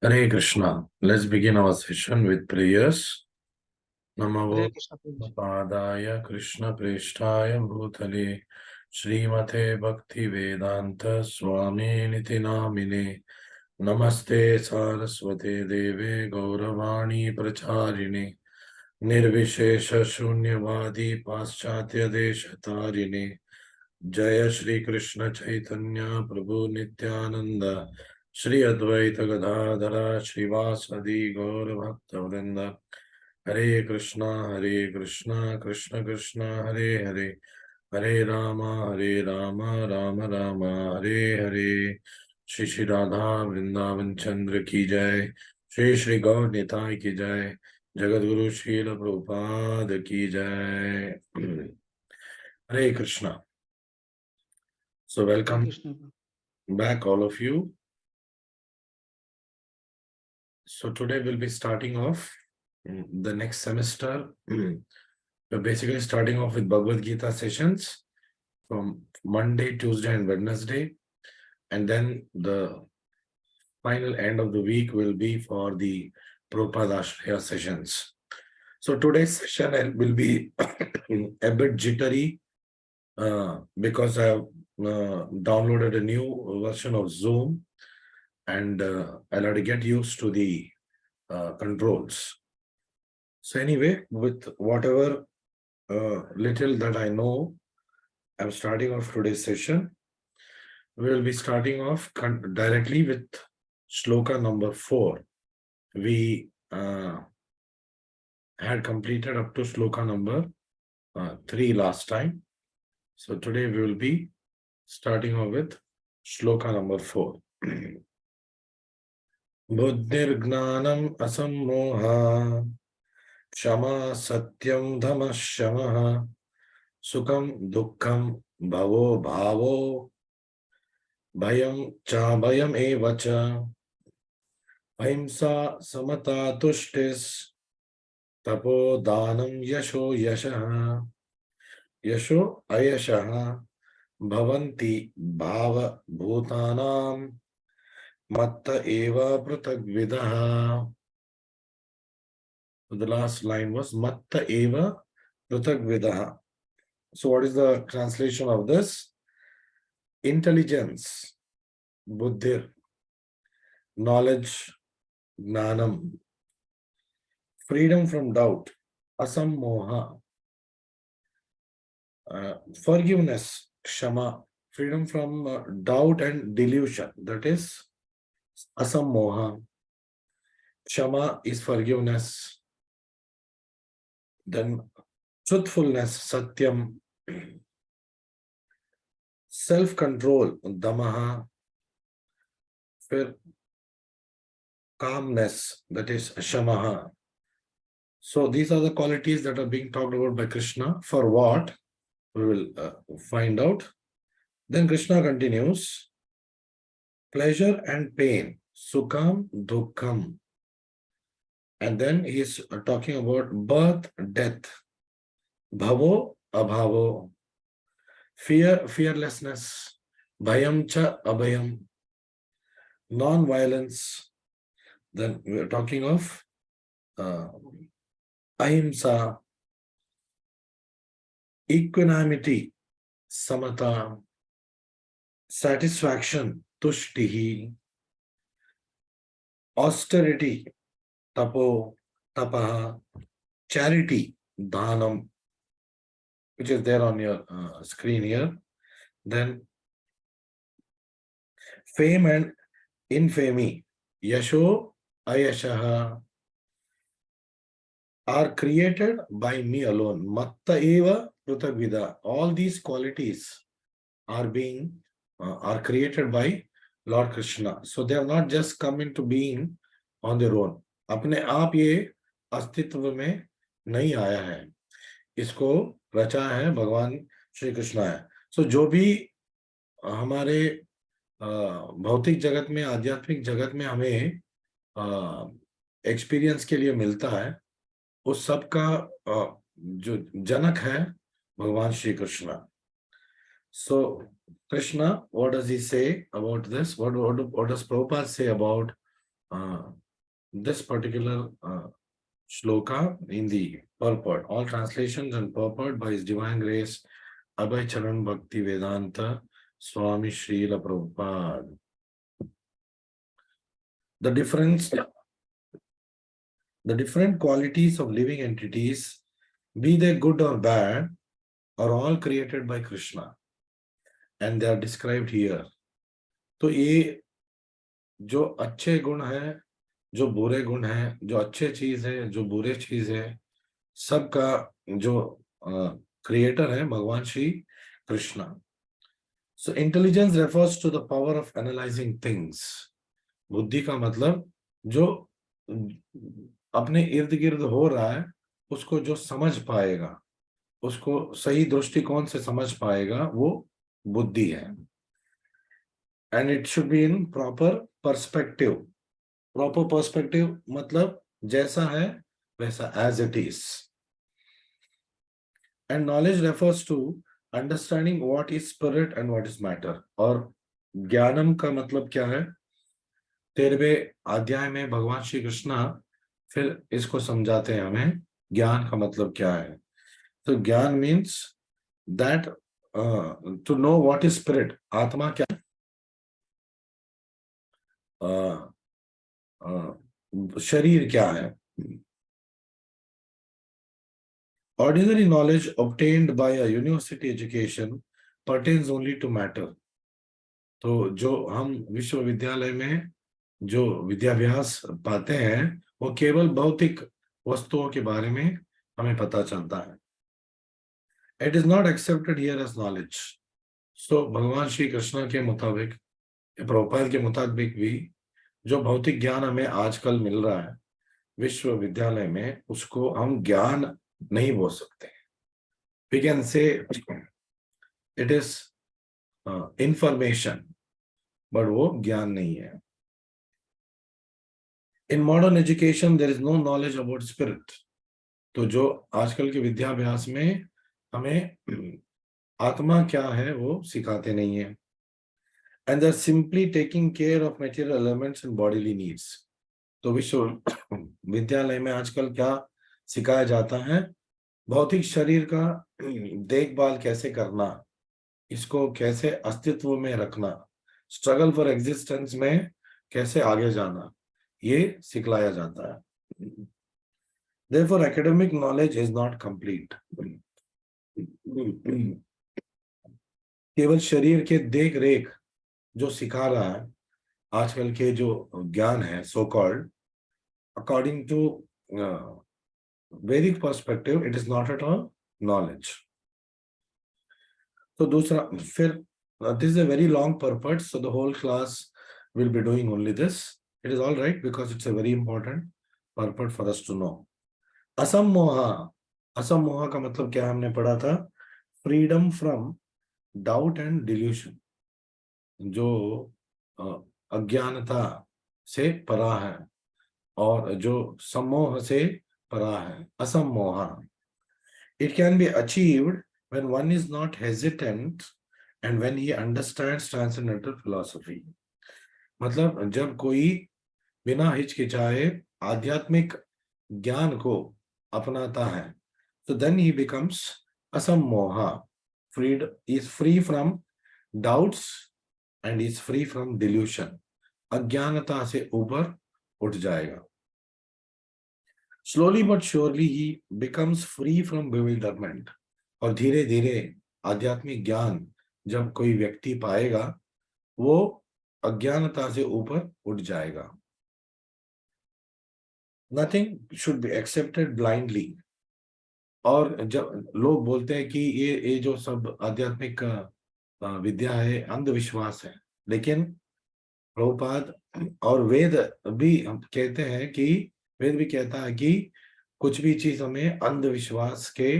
Hare Krishna. Let's begin our session with prayers. Hare Namo Krishna Prabhu ji. Padaya Krishna Preshtaya Bhutale Srimate Bhakti Vedanta Swami Niti Namine Namaste Saraswate Deve Gauravani Pracharine Nirvishesha Shunyavadi Paschatya Deshatarine Jaya Shri Krishna Chaitanya Prabhu Nityananda Shri Advaita Gadadhara Srivasadi Gaur Bhakta Vrinda Hare Krishna Krishna Krishna Hare Hare Hare Rama Rama Rama Hare Hare Shri Shri Radha Vrindavan Chandra Ki Jai Shri Shri Gaur Nitai Ki Jai Jagat Guru Srila Prabhupada Ki Jai Hare Krishna. So Hare welcome Krishna Prabhu. back all of you. So today we'll be starting off the next semester. We're basically starting off with Bhagavad Gita sessions from Monday, Tuesday and Wednesday. And then the final end of the week will be for the Prabhupada Ashraya sessions. So today's session will be a bit jittery because I have downloaded a new version of Zoom and I'll have to get used to the controls. So anyway, with whatever little that I know, I'm starting off today's session. We will be starting off directly with shloka number 4. We had completed up to shloka number 3 last time. So today we will be starting off with shloka number 4. Buddhir gnanam asammoha Shama satyam dhamma shamaha Sukham dukkham bhavo bhavo Bhayam cha bhayam evacha Ahimsa samata tushtis Tapo danam yasho yashaha Yasho ayashaha Bhavanti bhava bhutanam Matta eva pratagvidaha. The last line was Matta eva pratagvidaha. So what is the translation of this? Intelligence, buddhir, knowledge, gnanam, freedom from doubt, asammoha, forgiveness, kshama, freedom from doubt and delusion, that is asammoha. Kshama is forgiveness. Then truthfulness, satyam, self-control, damaha, calmness, that is shamaha. So these are the qualities that are being talked about by Krishna. For what? We will find out. Then Krishna continues, pleasure and pain, sukham, dukkham. And then he is talking about birth, death, bhavo, abhavo, fear, fearlessness, bhayam cha, abhayam, non-violence. Then we are talking of ahimsa, equanimity, samata, satisfaction, tushtihi, austerity, tapo, tapaha, charity, dhanam, which is there on your screen here. Then fame and infamy, yasho, ayashaha, are created by me alone. Matta eva prutagvida. All these qualities are being are created by Lord Krishna. So they have not just come into being on their own. अपने आप ये अस्तित्व में नहीं आया है, इसको रचा है भगवान श्री कृष्ण है. So जो भी हमारे भौतिक जगत में, आध्यात्मिक जगत में हमें एक्सपीरियंस के लिए मिलता है, उस सब का जो जनक है भगवान Shri Krishna. So Krishna, what does he say about this? What does Prabhupada say about this particular shloka in the purport? All translations and purport by His Divine Grace, Abhay Charan Bhakti Vedanta Swami Srila Prabhupada. The different qualities of living entities, be they good or bad, are all created by Krishna, and they are described here. तो ये जो अच्छे गुण है, जो बुरे गुण है, जो अच्छे चीज है, जो बुरे चीज है, सबका जो क्रिएटर है भगवान Shri Krishna. So intelligence refers to the power of analyzing things. बुद्धि का मतलब जो अपने इर्द गिर्द हो रहा है उसको जो समझ पाएगा, उसको सही दृष्टिकोण से समझ पाएगा, वो बुद्धि है. And it should be in proper perspective. Proper perspective मतलब जैसा है वैसा, as it is. And knowledge refers to understanding what is spirit and what is matter. और ज्ञानम का मतलब क्या है? 13वें अध्याय में भगवान श्री कृष्णा फिर इसको समझाते हैं हमें ज्ञान का मतलब क्या है. तो ज्ञान means that to know what is spirit. आत्मा क्या है? शरीर क्या है? Ordinary knowledge obtained by a university education pertains only to matter. तो जो हम विश्वविद्यालय में जो विद्याभ्यास पाते हैं वो केवल भौतिक वस्तुओं के बारे में हमें पता चलता है. It is not accepted here as knowledge. So भगवान श्री कृष्ण के मुताबिक, प्रभुपाद के मुताबिक भी जो भौतिक ज्ञान हमें आजकल मिल रहा है विश्वविद्यालय में, उसको हम ज्ञान नहीं बोल सकते. We can say it is information, but वो ज्ञान नहीं है. In modern education there is no knowledge about spirit. तो जो आजकल के विद्याभ्यास में हमें आत्मा क्या है वो सिखाते नहीं है. And they're simply taking care of material elements and bodily needs. तो विश्वविद्यालय में आजकल क्या सिखाया जाता है? भौतिक शरीर का देखभाल कैसे करना, इसको कैसे अस्तित्व में रखना, स्ट्रगल फॉर एग्जिस्टेंस में कैसे आगे जाना, ये सिखलाया जाता है. Therefore, academic knowledge is not complete. केवल शरीर के देख रेख जो सिखा रहा है आजकल के जो ज्ञान है, so called, according to Vedic perspective, it is not at all knowledge. तो दूसरा फिर, this is a very long purport, so the whole class will be doing only this. It is all right because it's a very important purport for us to know. असमोहा. असमोहा का मतलब क्या हमने पढ़ा था? Freedom from doubt and delusion. जो अज्ञानता से परा है और जो सम्मोह से परा है, असमोहा. It can be achieved when one is not hesitant and when he understands transcendental philosophy. मतलब जब कोई बिना हिचकिचाए आध्यात्मिक ज्ञान को अपनाता है, तो then he becomes asammoha, is free from doubts and is free from delusion. अज्ञानता से ऊपर उठ जाएगा. Slowly but surely he becomes free from bewilderment. और धीरे धीरे आध्यात्मिक ज्ञान जब कोई व्यक्ति पाएगा वो अज्ञानता से ऊपर उठ जाएगा. Nothing should be accepted blindly. और जब लोग बोलते हैं कि ये जो सब आध्यात्मिक विद्या है अंधविश्वास है, लेकिन प्रभुपाद और वेद भी कहते हैं कि वेद भी कहता है कि कुछ भी चीज हमें अंधविश्वास के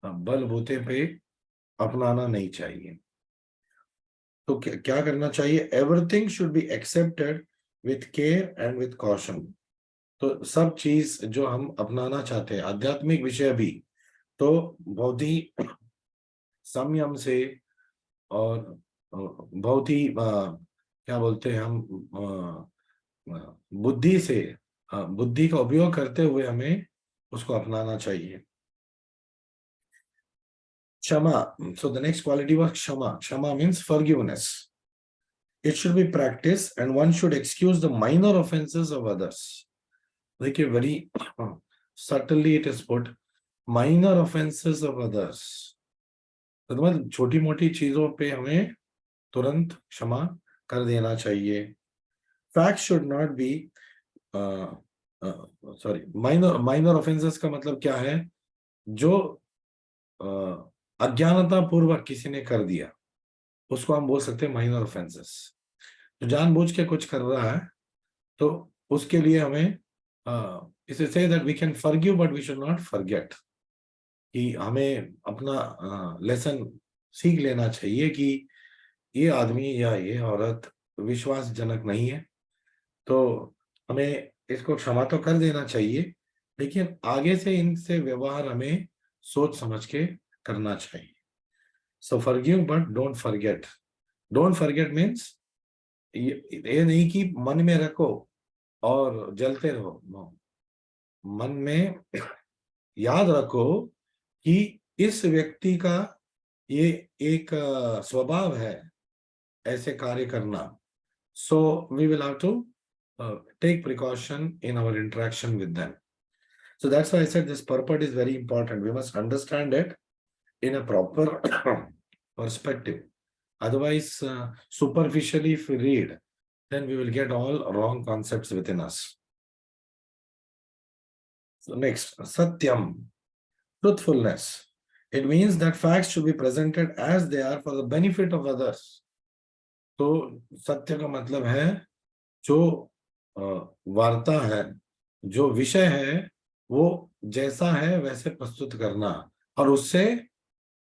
बलबूते पे अपनाना नहीं चाहिए. तो क्या करना चाहिए? Everything should be accepted with care and with caution. तो सब चीज जो हम अपनाना चाहते हैं, आध्यात्मिक विषय भी, तो बहुत ही संयम से और बहुत ही क्या बोलते हैं हम, बुद्धि से, बुद्धि का उपयोग करते हुए हमें उसको अपनाना चाहिए। क्षमा, so the next quality was क्षमा. क्षमा means forgiveness. It should be practiced and one should excuse the minor offenses of others. देखिए, very subtly it is put, minor offenses of others. तो मतलब छोटी मोटी चीजों पे हमें तुरंत क्षमा कर देना चाहिए. Facts should not be sorry, minor offences का मतलब क्या है? जो अज्ञानता पूर्वक किसी ने कर दिया उसको हम बोल सकते हैं माइनर ऑफेंसेस. जो जानबूझ के कुछ कर रहा है तो उसके लिए हमें इसे से that we can forgive but we should not forget. कि हमें अपना लेसन सीख लेना चाहिए कि ये आदमी या ये औरत विश्वासजनक नहीं है, तो हमें इसको क्षमा तो कर देना चाहिए, लेकिन आगे से इनसे व्यवहार हमें सोच समझ के करना चाहिए. So forgive but don't forget. Don't forget means ये नहीं कि मन में रखो और जलते रहो. नो, मन में याद रखो कि इस व्यक्ति का ये एक स्वभाव है ऐसे कार्य करना. So we will have to take precaution in our interaction with them. So that's why I said this purport is very important. We must understand it in a proper perspective. Otherwise, superficially if we read, then we will get all wrong concepts within us. So next, Satyam, truthfulness. It means that facts should be presented as they are for the benefit of others. तो सत्य का मतलब है जो वार्ता है, जो विषय है, वो जैसा है वैसे प्रस्तुत करना और उससे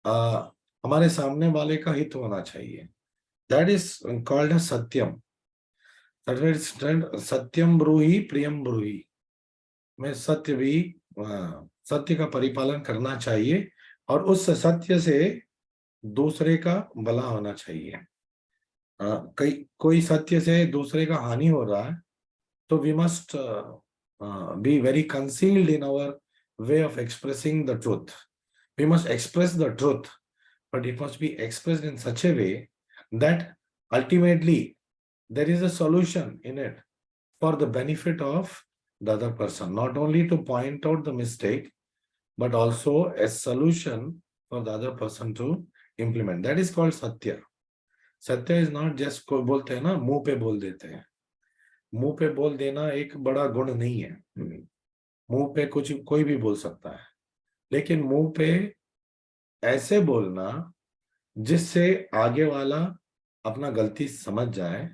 हमारे सामने वाले का हित होना चाहिए. दैट इज कॉल्ड एज सत्यम. सत्यम ब्रूहि प्रियम ब्रूहि. में सत्य भी, सत्य का परिपालन करना चाहिए और उस सत्य से दूसरे का भला होना चाहिए. कोई सत्य से दूसरे का हानि हो रहा है तो we must be very concealed in our way of expressing the truth. We must express the truth, but it must be expressed in such a way that ultimately there is a solution in it for the benefit of the other person, not only to point out the mistake, but also a solution for the other person to implement. That is called satya. सत्य is not just, कोई बोलते हैं ना मुंह पे बोल देते हैं. मुंह पे बोल देना एक बड़ा गुण नहीं है. मुंह पे कुछ कोई भी बोल सकता है, लेकिन मुंह पे ऐसे बोलना जिससे आगे वाला अपना गलती समझ जाए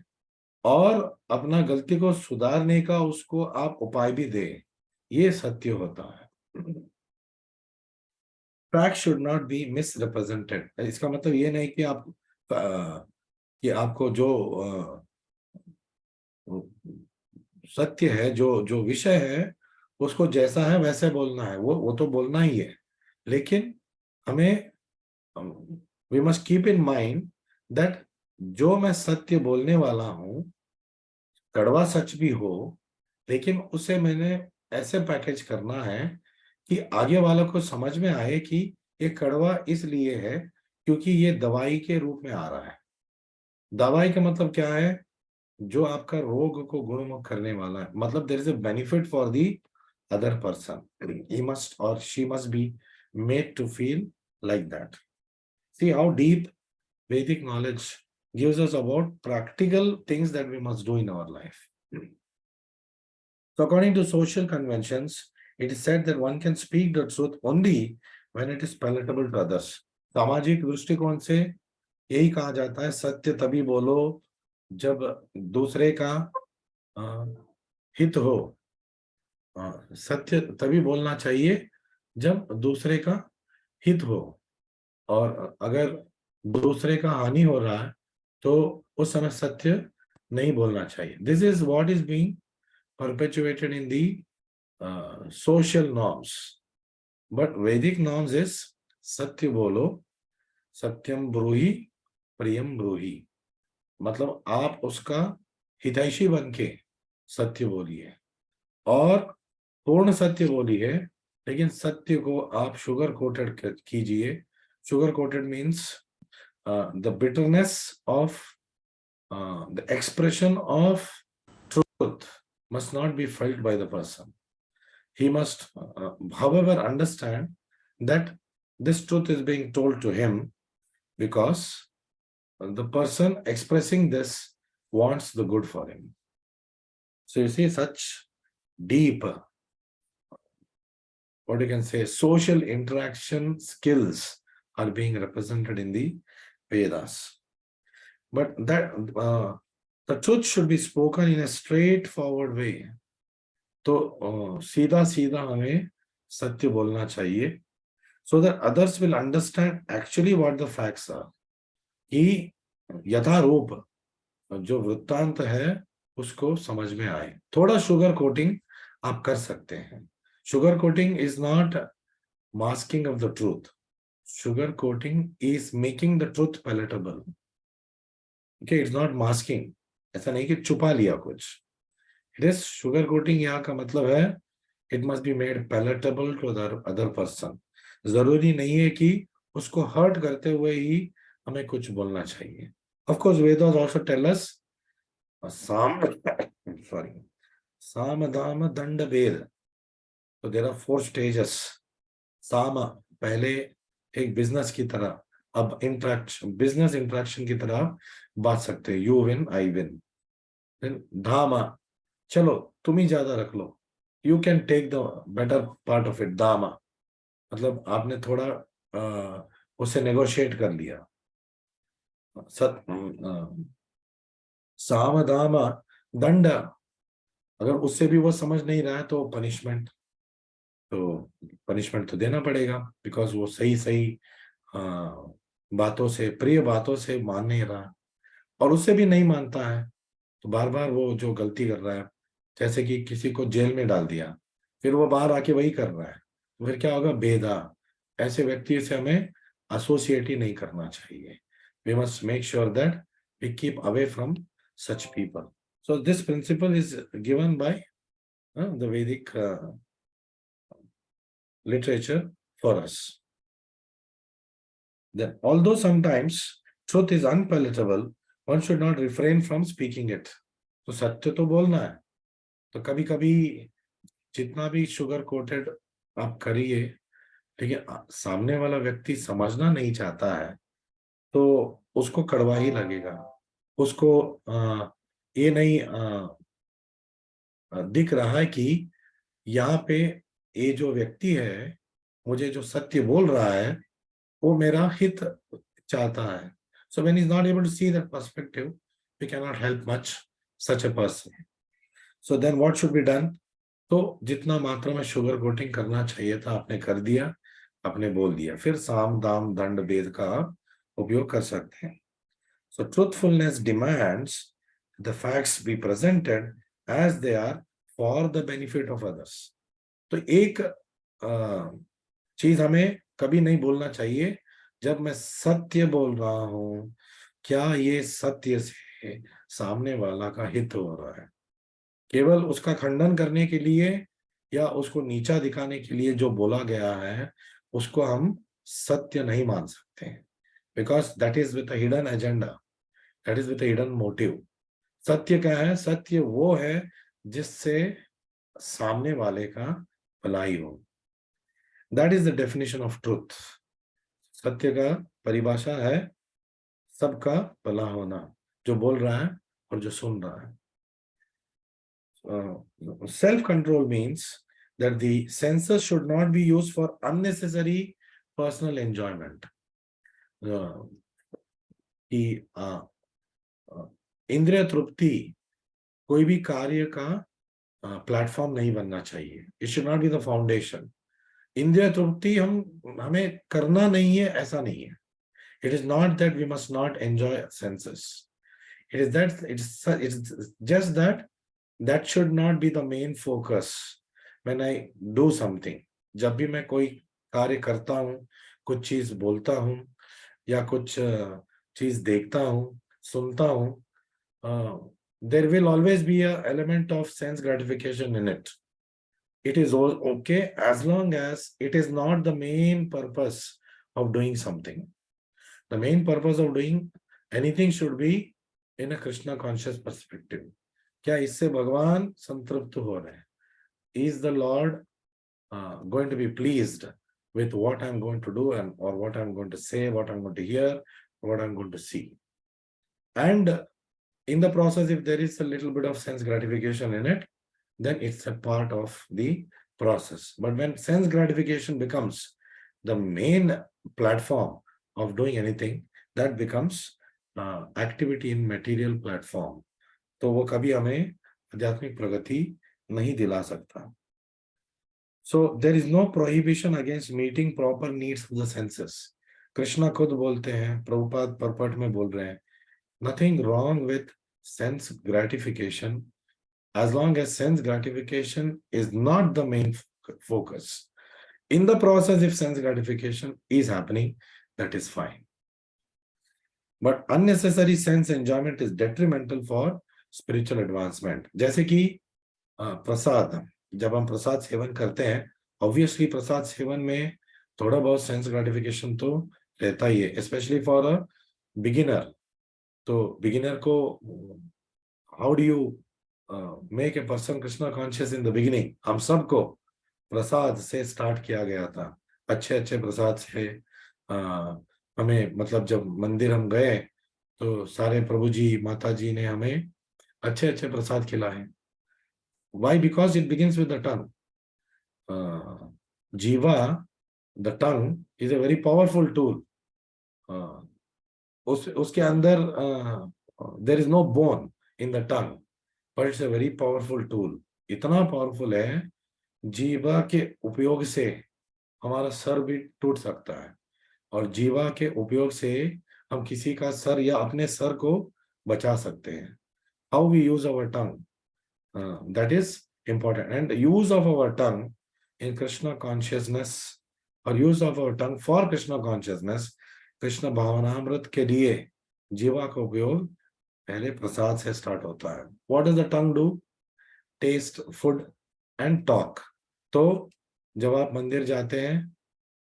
और अपना गलती को सुधारने का उसको आप उपाय भी दे, ये सत्य होता है. Fact should not B misrepresented. इसका मतलब ये नहीं कि आप कि आपको जो सत्य है, जो जो विषय है, उसको जैसा है वैसे बोलना है. वो तो बोलना ही है, लेकिन हमें we must keep in mind that जो मैं सत्य बोलने वाला हूं, कड़वा सच भी हो, लेकिन उसे मैंने ऐसे पैकेज करना है कि आगे वालों को समझ में आए कि ये कड़वा इसलिए है क्योंकि ये दवाई के रूप में आ रहा है. दवाई का मतलब क्या है? जो आपका रोग को गुणमुख करने वाला है. मतलब there is a benefit for the other person. He must or she must be made to feel like that. See how deep Vedic knowledge gives us about practical things that we must do in our life. So according to social conventions, it is said that one can speak the truth only when it is palatable to others. सामाजिक दृष्टिकोण से यही कहा जाता है, सत्य तभी बोलो जब दूसरे का हित हो. सत्य तभी बोलना चाहिए जब दूसरे का हित हो, और अगर दूसरे का हानि हो रहा है तो उस समय सत्य नहीं बोलना चाहिए. This is what is being परपेचुएटेड in the social norms, but वैदिक नॉर्म्स इज सत्य बोलो, सत्यम ब्रूहि प्रियम ब्रूहि, मतलब आप उसका हितैषी बन के सत्य बोलिए, और पूर्ण सत्य बोलिए, लेकिन सत्य को आप शुगर कोटेड कीजिए. Sugar coated means the bitterness of the expression of truth must not be felt by the person. He must, however, understand that this truth is being told to him because the person expressing this wants the good for him. So you see, such deep, what you can say, social interaction skills are being represented in the Vedas. But that the truth should be spoken in a straightforward way. तो सीधा सीधा हमें सत्य बोलना चाहिए, so that others will understand actually what the facts are. कि यथारूप जो वृत्तांत है उसको समझ में आए. थोड़ा शुगर कोटिंग आप कर सकते हैं. Sugar coating is not masking of the truth. Sugar coating is making the truth palatable. Okay, it's not masking. ऐसा नहीं कि छुपा लिया कुछ. It is sugar coating. यहाँ का मतलब है it must be made palatable to other person. जरूरी नहीं है कि उसको हर्ट करते हुए ही हमें कुछ बोलना चाहिए. Of course Vedas also tell us साम दाम दंड भेद. तो देयर आर 4 स्टेजेस. साम पहले एक बिजनेस की तरह, अब इंटरेक्शन, बिजनेस इंटरेक्शन की तरह बात सकते हैं. You win, I win. Then धामा, चलो तुम ही ज्यादा रख लो, you can take the better part of it. दामा मतलब आपने थोड़ा उससे नेगोशिएट कर लिया. साम दाम दंड, अगर उससे भी वो समझ नहीं रहा है तो पनिशमेंट. तो पनिशमेंट तो देना पड़ेगा, बिकॉज वो सही सही बातों से, प्रिय बातों से मान नहीं रहा. और उससे भी नहीं मानता है तो बार बार वो जो गलती कर रहा है, जैसे कि किसी को जेल में डाल दिया, फिर वो बाहर आके वही कर रहा है, तो फिर क्या होगा? बेदा. ऐसे व्यक्ति से हमें एसोसिएट ही नहीं करना चाहिए. We must make sure that we keep away from such people. So this principle is given by the Vedic literature for us. Then, although sometimes truth is unpalatable, one should not refrain from speaking it. तो सत्य तो बोलना है. तो कभी कभी जितना भी शुगर कोटेड आप करिए, लेकिन सामने वाला व्यक्ति समझना नहीं चाहता है तो उसको कड़वा ही लगेगा. उसको ये नहीं दिख रहा है कि यहाँ पे ये जो व्यक्ति है, मुझे जो सत्य बोल रहा है वो मेरा हित चाहता है. So when he's not able to see that perspective, we cannot help much such a person. So then what should be done? तो जितना मात्रा में शुगर कोटिंग करना चाहिए था आपने कर दिया, आपने बोल दिया. फिर साम दाम दंड भेद का उपयोग कर सकते हैं. So truthfulness demands the facts be presented as they are for the benefit of others. तो एक चीज हमें कभी नहीं बोलना चाहिए, जब मैं सत्य बोल रहा हूं, क्या ये सत्य से सामने वाला का हित हो रहा है? केवल उसका खंडन करने के लिए या उसको नीचा दिखाने के लिए जो बोला गया है उसको हम सत्य नहीं मान सकते हैं, because that is with a hidden agenda, that is with a hidden motive. सत्य क्या है? सत्य वो है जिससे सामने वाले का भलाई हो. That is the definition of truth. सत्य का परिभाषा है सबका भला होना, जो बोल रहा है और जो सुन रहा है. Self control means that the senses should not be used for unnecessary personal enjoyment. कि इंद्रिय तृप्ति कोई भी कार्य का प्लेटफॉर्म नहीं बनना चाहिए. It should not be the foundation. इंद्रिय तृप्ति हमें करना नहीं है, ऐसा नहीं है. It is not that we must not enjoy senses. It is that it's just that that should not be the main focus when I do something. जब भी मैं कोई कार्य करता हूँ, कुछ चीज बोलता हूँ या कुछ चीज देखता हूँ, सुनता हूँ, there will always be a element of sense gratification in it. It is all okay as long as it is not the main purpose of doing something. The main purpose of doing anything should be in a Krishna conscious perspective. क्या इससे भगवान संतृप्त हो रहे हैं? Is the Lord going to be pleased with what I'm going to do and or what I'm going to say, what I'm going to hear, what I'm going to see? And in the process, if there is a little bit of sense gratification in it, then it's a part of the process. But when sense gratification becomes the main platform of doing anything, that becomes activity in material platform. तो वो कभी हमें आध्यात्मिक प्रगति नहीं दिला सकता. So there is no prohibition against meeting proper needs of the senses. Krishna खुद बोलते हैं, प्रभुपाद परपट में बोल रहे हैं, nothing wrong with sense gratification as long as sense gratification is not the main focus. In the process, if sense gratification is happening, that is fine. But unnecessary sense enjoyment is detrimental for spiritual advancement. जैसे कि प्रसाद, जब हम प्रसाद seven करते हैं, obviously प्रसाद seven में थोड़ा बहुत sense gratification तो रहता ही है, स्पेशली फॉर अ बिगिनर. तो बिगिनर को how do you make a person Krishna conscious in the beginning? हम सबको प्रसाद से स्टार्ट किया गया था, अच्छे अच्छे प्रसाद से. हमें मतलब जब मंदिर हम गए तो सारे प्रभु जी माता जी ने हमें अच्छे अच्छे प्रसाद खिलाए. Why? Because it begins with the tongue. Jiva, the tongue, is a very powerful tool. उसके अंदर there is no bone in the tongue, but it's a very powerful tool. इतना powerful है, जीवा के उपयोग से हमारा सर भी टूट सकता है, और जीवा के उपयोग से हम किसी का सर या अपने सर को बचा सकते हैं. How we use our tongue, that is important. And the use of our tongue in Krishna consciousness, or use of our tongue for Krishna consciousness, Krishna भावनामृत के लिए जीवा का उपयोग पहले प्रसाद से स्टार्ट होता है. What does the tongue do? Taste food and talk. तो जब आप मंदिर जाते हैं,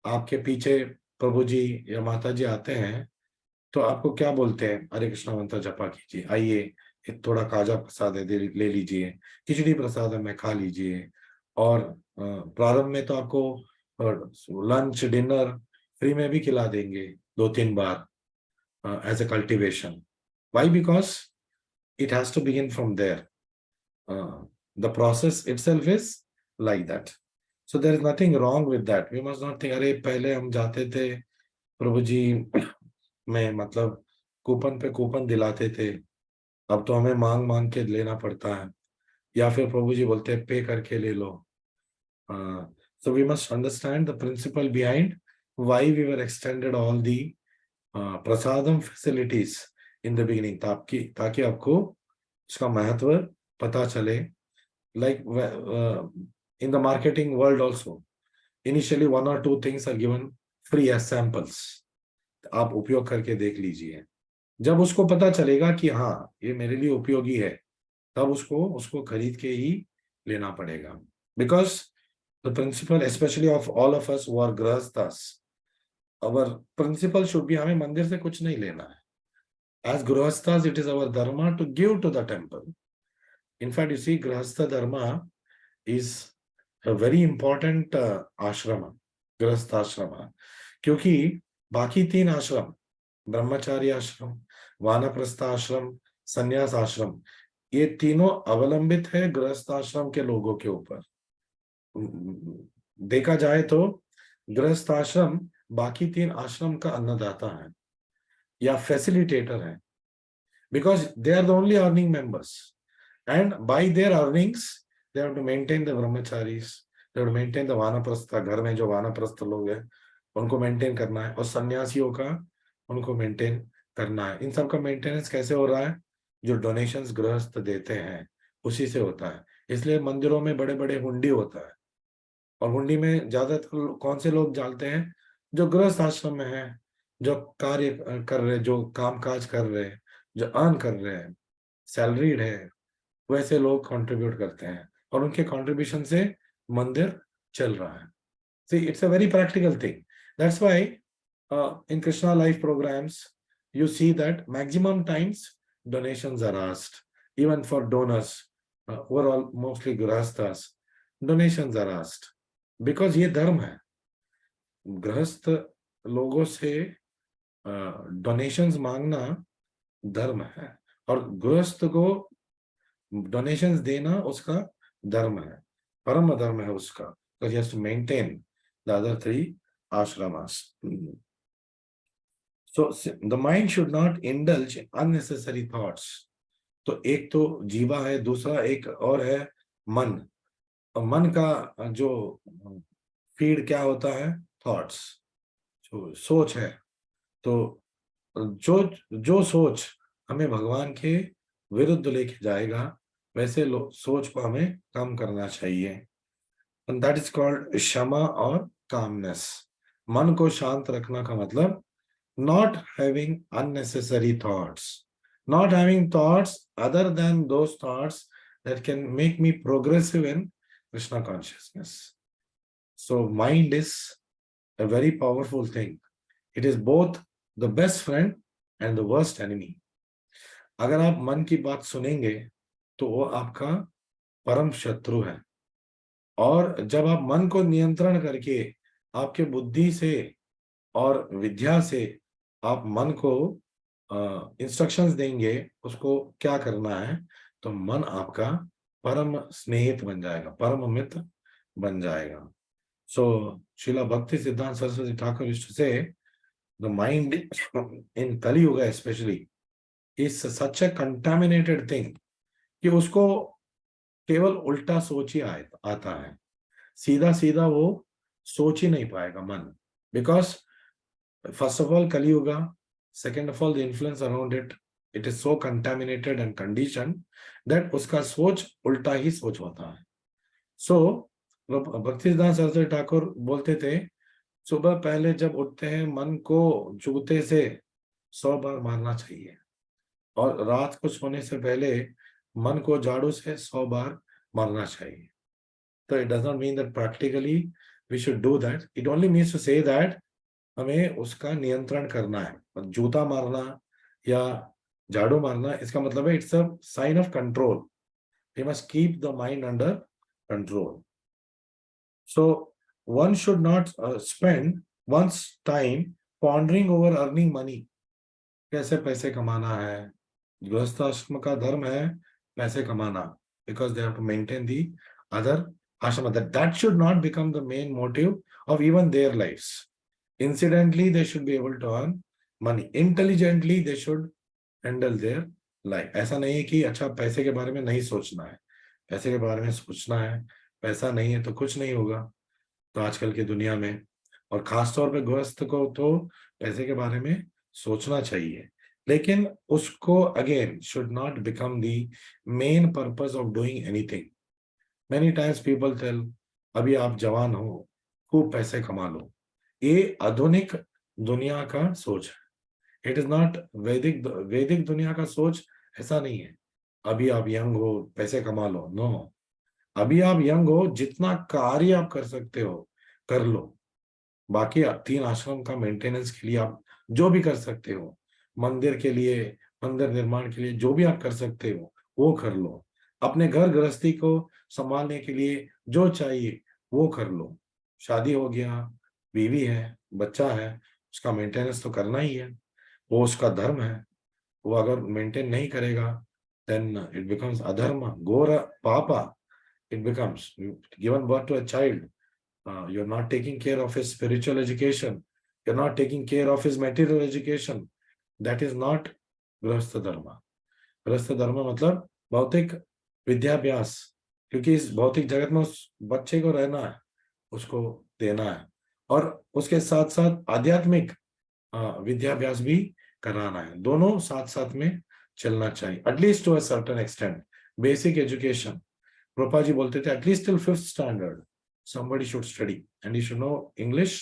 आपके पीछे प्रभु जी या माता जी आते हैं, तो आपको क्या बोलते हैं? हरे कृष्णा मंत्र जपा कीजिए, आइए थोड़ा काजा प्रसाद है ले लीजिए, खिचड़ी प्रसाद है मैं खा लीजिए. और प्रारंभ में तो आपको लंच डिनर फ्री में भी खिला देंगे 2-3 बार as a cultivation. Why? Because it has to begin from there. The process itself is like that. So there is nothing wrong with that. We must not think, अरे पहले हम जाते थे प्रभु जी में, मतलब कूपन पे कूपन दिलाते थे, अब तो हमें मांग मांग के लेना पड़ता है, या फिर प्रभु जी बोलते हैं पे करके ले लो. So we must understand the principle behind why we were extended all the prasadam facilities in the beginning, ताकि आपको इसका महत्व पता चले. Like in the marketing world also, initially 1 or 2 things are given free as samples. आप उपयोग करके देख लीजिए. जब उसको पता चलेगा कि हाँ ये मेरे लिए उपयोगी है, तब उसको खरीद के ही लेना पड़ेगा. Because the principle, especially of all of us who are grahasthas, our principle should be हमें मंदिर से कुछ नहीं लेना है. As grahasthas, it is our dharma to give to the temple. In fact, you see, grahastha dharma is a very important ashrama, grahastha ashrama, क्योंकि बाकी 3 आश्रम, ब्रह्मचारी आश्रम, वानप्रस्थ आश्रम, संन्यास आश्रम, ये तीनों अवलंबित है गृहस्थ आश्रम के लोगों के ऊपर. देखा जाए तो गृहस्थ आश्रम बाकी 3 आश्रम का अन्नदाता है या फैसिलिटेटर है, because they are the only earning members, and by their earnings they have to maintain the brahmacharis, they have to maintain the vanaprastha. घर में जो वानप्रस्थ लोग हैं उनको मेंटेन करना है, और सन्यासियों का उनको मेंटेन करना है. इन सब का मेंटेनेंस कैसे हो रहा है? जो डोनेशंस गृहस्थ देते हैं उसी से होता है. इसलिए मंदिरों में बड़े बड़े हुंडी होता है, और हुंडी में ज्यादातर कौन से लोग डालते हैं? जो गृहस्थ आश्रम में हैं, जो कार्य कर रहे, जो काम काज कर रहे हैं, जो अर्न कर रहे हैं, सैलरीड है, वैसे लोग कंट्रीब्यूट करते हैं और उनके कंट्रीब्यूशन से मंदिर चल रहा है. See, it's a very practical thing. That's why in Krishna Life programs, you see that maximum times donations are asked. Even for donors, who are all mostly grahasthas, donations are asked. Because ये धर्म है. गृहस्थ लोगों से donations मांगना धर्म है और गृहस्थ को डोनेशंस देना उसका धर्म है, परम धर्म है उसका. Because he has to maintain the other three ashramas. So the mind should not indulge in unnecessary thoughts. तो एक तो जीवा है, दूसरा एक और है मन. और मन का जो फीड क्या होता है? थॉट्स, जो सोच है. तो जो जो सोच हमें भगवान के विरुद्ध लेके जाएगा, वैसे सोच को हमें कम करना चाहिए. And that is called क्षमा और calmness. मन को शांत रखना का मतलब not having unnecessary thoughts, not having thoughts other than those thoughts that can make me progressive in Krishna consciousness. So mind is a very powerful thing. It is both the best friend and the worst enemy. अगर आप मन की बात सुनेंगे तो वो आपका परम शत्रु है. और जब आप मन को नियंत्रण करके आपके बुद्धि से और विद्या से आप मन को इंस्ट्रक्शंस देंगे उसको क्या करना है, तो मन आपका परम स्नेहित बन जाएगा, परम मित्र बन जाएगा. सो श्रीला भक्ति सिद्धांत Saraswati Thakur used to say the mind in Kali Yuga especially is such a contaminated thing कि उसको केवल उल्टा सोच ही आता है, सीधा सीधा वो सोच ही नहीं पाएगा मन. Because first of all Kaliyuga, second of all the influence around it, it is so contaminated and condition that उसका सोच उल्टा ही सोच होता है. सो भक्ति सिद्धांत सरस्वती ठाकुर बोलते थे, सुबह पहले जब उठते हैं मन को जूते से 100 बार मारना चाहिए और रात को सोने से पहले मन को झाड़ू से 100 बार मारना चाहिए. So it does not mean that practically we should do that. It only means to say that हमें उसका नियंत्रण करना है. जूता मारना या झाड़ू मारना इसका मतलब है it's a sign of control. We must keep the mind under control. So one should not spend one's time pondering over earning money. कैसे पैसे कमाना है? गृहस्थ आश्रम का धर्म है पैसे कमाना, because they have to maintain the other ashrama. That should not become the main motive of even their lives. Incidentally, they should be able to earn money. Intelligently, they should handle their life. ऐसा नहीं है कि अच्छा पैसे के बारे में नहीं सोचना है, पैसे के बारे में सोचना है. पैसा नहीं है तो कुछ नहीं होगा तो आजकल की दुनिया में, और खास तौर पे गृहस्थ को तो पैसे के बारे में सोचना चाहिए, लेकिन उसको again should not become the main purpose of doing anything. Many times people tell अभी आप जवान हो, खूब पैसे कमा लो. ये आधुनिक दुनिया का सोच है. इट इज नॉट वैदिक दुनिया का सोच ऐसा नहीं है. अभी आप यंग हो पैसे कमा लो, नो. अभी आप यंग हो, जितना कार्य आप कर सकते हो कर लो. बाकी 3 आश्रम का मेंटेनेंस के लिए आप जो भी कर सकते हो, मंदिर के लिए, मंदिर निर्माण के लिए जो भी आप कर सकते हो वो कर लो. अपने घर गृहस्थी को संभालने के लिए जो चाहिए वो कर लो. शादी हो गया, बीवी है, बच्चा है, उसका मेंटेनेंस तो करना ही है, वो उसका धर्म है. वो अगर मेंटेन नहीं करेगा then it becomes adharma, gora papa. It becomes, you given birth to a child, you're not taking care of his spiritual education, you're not taking care of his material education. That is not गृहस्थ धर्म. गृहस्थ धर्म मतलब भौतिक विद्याभ्यास, क्योंकि इस भौतिक जगत में उस बच्चे को रहना है, उसको देना है, और उसके साथ साथ आध्यात्मिक विद्याभ्यास भी कराना है. दोनों साथ साथ में चलना चाहिए, at least to a certain extent. Basic education, Prabhupada ji बोलते थे at least till 5th standard somebody should study and he should know English,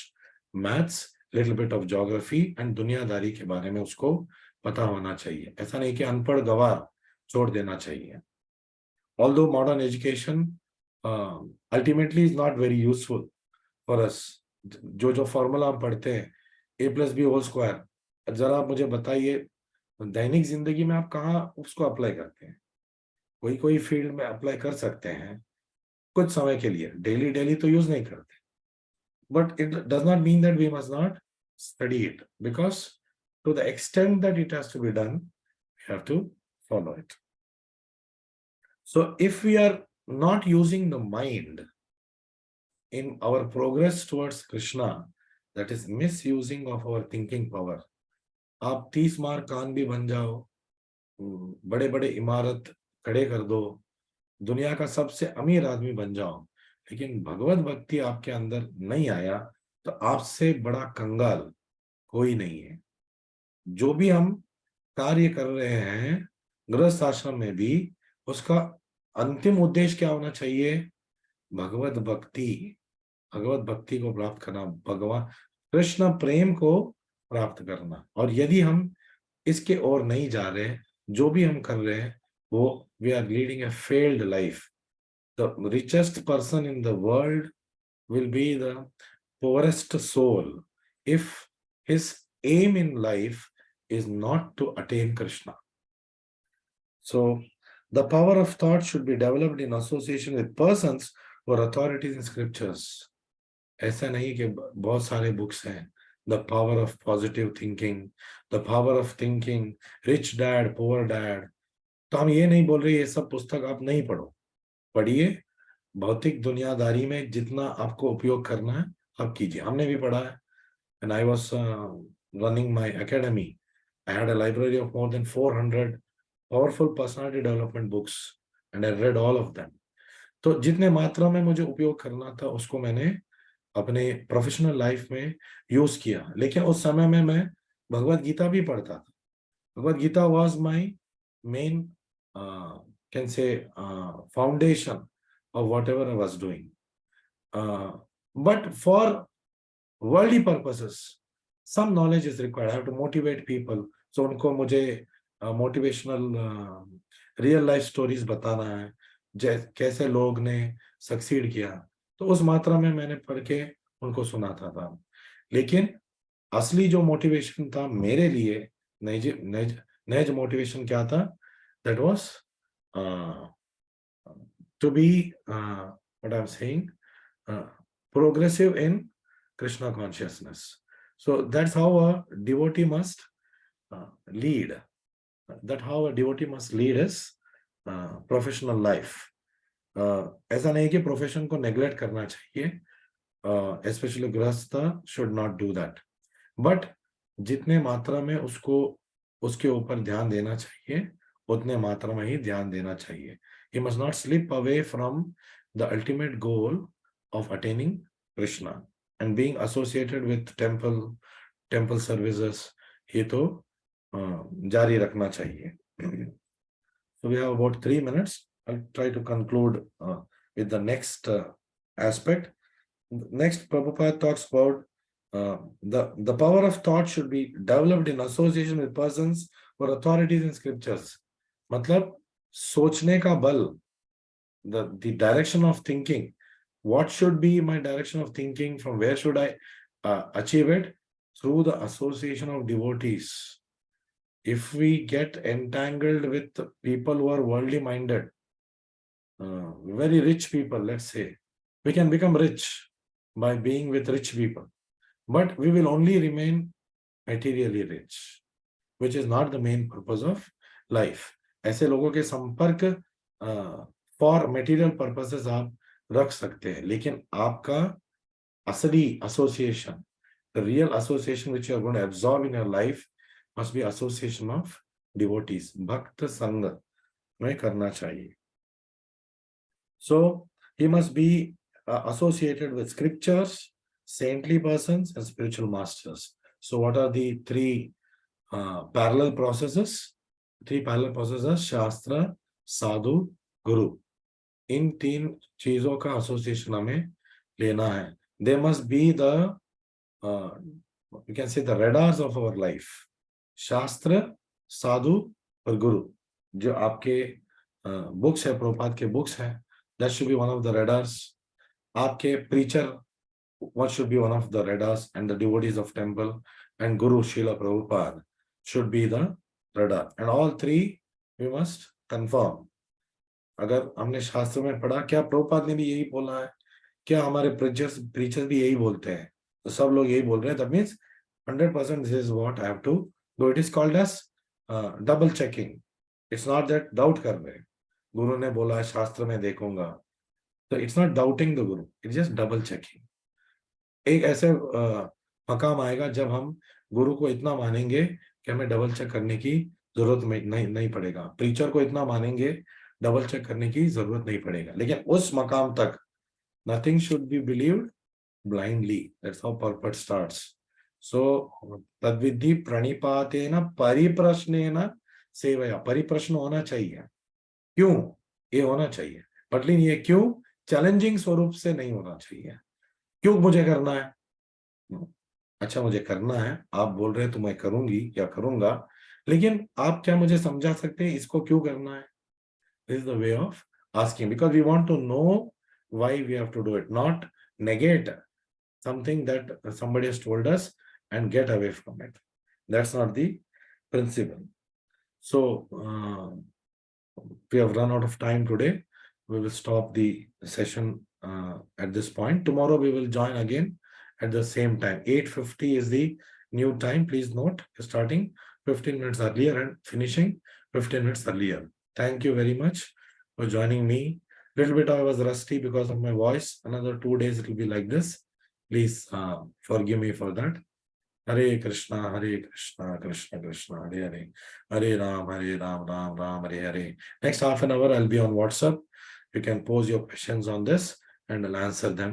maths little bit of geography and दुनियादारी के बारे में उसको पता होना चाहिए। ऐसा नहीं कि अनपढ़ गवार छोड़ देना चाहिए। Although modern education ultimately is not very useful for us, जो फॉर्मूला हम पढ़ते हैं A+B², जरा आप मुझे बताइए दैनिक जिंदगी में आप कहाँ उसको अप्लाई करते हैं? कोई फील्ड में अप्लाई कर सकते हैं कुछ समय के लिए, डेली डेली तो यूज नहीं करते, but it does not mean that we must not study it, because to the extent that it has to be done we have to follow it. So if we are not using the mind in our progress towards Krishna, that is misusing of our thinking power. आप 30 मार कान भी बन जाओ, बड़े बड़े इमारत खड़े कर दो, दुनिया का सबसे अमीर आदमी बन जाओ, लेकिन भगवत भक्ति आपके अंदर नहीं आया तो आपसे बड़ा कंगाल कोई नहीं है। जो भी हम कार्य कर रहे हैं गृहस्थ आश्रम में भी, उसका अंतिम उद्देश्य क्या होना चाहिए? भगवत भक्ति, भगवत भक्ति को प्राप्त करना, भगवान कृष्ण प्रेम को प्राप्त करना। और यदि हम इसके ओर नहीं जा रहे, जो भी हम कर रहे हैं वो we are leading a failed life. The richest person in the world will be the poorest soul if his aim in life is not to attain Krishna. So the power of thought should be developed in association with persons or authorities in scriptures. ऐसा नहीं कि बहुत सारे books हैं, the power of positive thinking, the power of thinking, rich dad poor dad. तो हम ये नहीं बोल रहे ये सब पुस्तक आप नहीं पढ़ो, पढ़िए, भौतिक दुनियादारी में जितना आपको उपयोग करना है आप कीजिए। हमने भी पढ़ा है। When I was running my academy, I had a library of more than 400 powerful personality development books and I read all of them. तो जितने मात्रा में मुझे उपयोग करना था उसको मैंने अपने प्रोफेशनल लाइफ में यूज किया। लेकिन उस समय में मैं भगवत गीता भी पढ़ता था। Bhagavad Gita was my main can say foundation of whatever I was doing. But for worldly purposes, some knowledge is required. I have to motivate people. So उनको मुझे motivational real life stories बताना है, कैसे लोग ने succeed किया, तो उस मात्रा में मैंने पढ़ के उनको सुनाता था। लेकिन असली जो मोटिवेशन था मेरे लिए, नैज मोटिवेशन क्या था? That was to be what I'm saying, progressive in Krishna consciousness. So that's how a devotee must lead. That how a devotee must lead his professional life. ऐसा नहीं कि प्रोफेशन को नेग्लेक्ट करना चाहिए, especially गृहस्थ should not do that. But जितने मात्रा में उसको उसके ऊपर ध्यान देना चाहिए उतने मात्रा में ही ध्यान देना चाहिए। He must not slip away from the ultimate goal of attaining Krishna and being associated with temple services. ये तो जारी रखना चाहिए। So we have about 3 minutes. I'll try to conclude with the next aspect. Next, Prabhupada talks about the power of thought should be developed in association with persons or authorities in scriptures. मतलब सोचने का बल, the direction of thinking. What should be my direction of thinking? From where should I achieve it? Through the association of devotees. If we get entangled with people who are worldly minded, very rich people, let's say, we can become rich by being with rich people, but we will only remain materially rich, which is not the main purpose of life. ऐसे लोगों के संपर्क for material purposes आप रख सकते हैं, लेकिन आपका असली association, the real association which you are going to absorb in your life must be association of devotees, भक्त संग में करना चाहिए. So he must be associated with scriptures, saintly persons and spiritual masters. So what are the three parallel processes? Three parallel processes: शास्त्र, साधु, गुरु. इन तीन चीजों का association हमें लेना है. They must be the you can say the radars of our life. शास्त्र, साधु और गुरु, जो आपके बुक्स है, प्रभुपाद के बुक्स हैं, that should be one of the radars. आपके preacher, what should be one of the radars, and the devotees of temple and Guru Srila Prabhupada should be the radar, and all three we must confirm. अगर हमने शास्त्र में पढ़ा, क्या प्रभुपाद ने भी यही बोला है, क्या हमारे preachers भी यही बोलते हैं, तो सब लोग यही बोल रहे हैं, that means 100% this is what I have to do. It is called as double checking. It's not that doubt कर रहे हैं, गुरु ने बोला है शास्त्र में देखूंगा, तो it's not doubting the guru, it's just double checking. एक ऐसे मकाम आएगा जब हम गुरु को इतना मानेंगे कि हमें डबल चेक करने की जरूरत नहीं पड़ेगा, प्रीचर को इतना मानेंगे डबल चेक करने की जरूरत नहीं पड़ेगा, लेकिन उस मकाम तक nothing should be believed blindly. That's how purport starts. So तद्विद्धि प्रणिपातेन परिप्रश्नेन सेवया, परिप्रश्न होना चाहिए, क्यों ये होना चाहिए, बट लेकिन ये क्यों चैलेंजिंग स्वरूप से नहीं होना चाहिए, क्यों मुझे करना है, अच्छा मुझे करना है, आप बोल रहे हैं तो मैं करूंगी या करूंगा, लेकिन आप क्या मुझे समझा सकते हैं इसको क्यों करना है? This is the way of asking, because we want to know why we have to do it, not negate something that somebody has told us and get away from it. That's not the principle. So we have run out of time today. We will stop the session at this point. Tomorrow we will join again at the same time. 8:50 is the new time. Please note, starting 15 minutes earlier and finishing 15 minutes earlier. Thank you very much for joining me. Little bit I was rusty because of my voice. Another 2 days it will be like this. Please forgive me for that. Hare Krishna, Krishna Krishna, Hare Hare, Hare Ram, Ram Ram, Hare Hare. Next half an hour I'll be on WhatsApp. You can pose your questions on this and I'll answer them.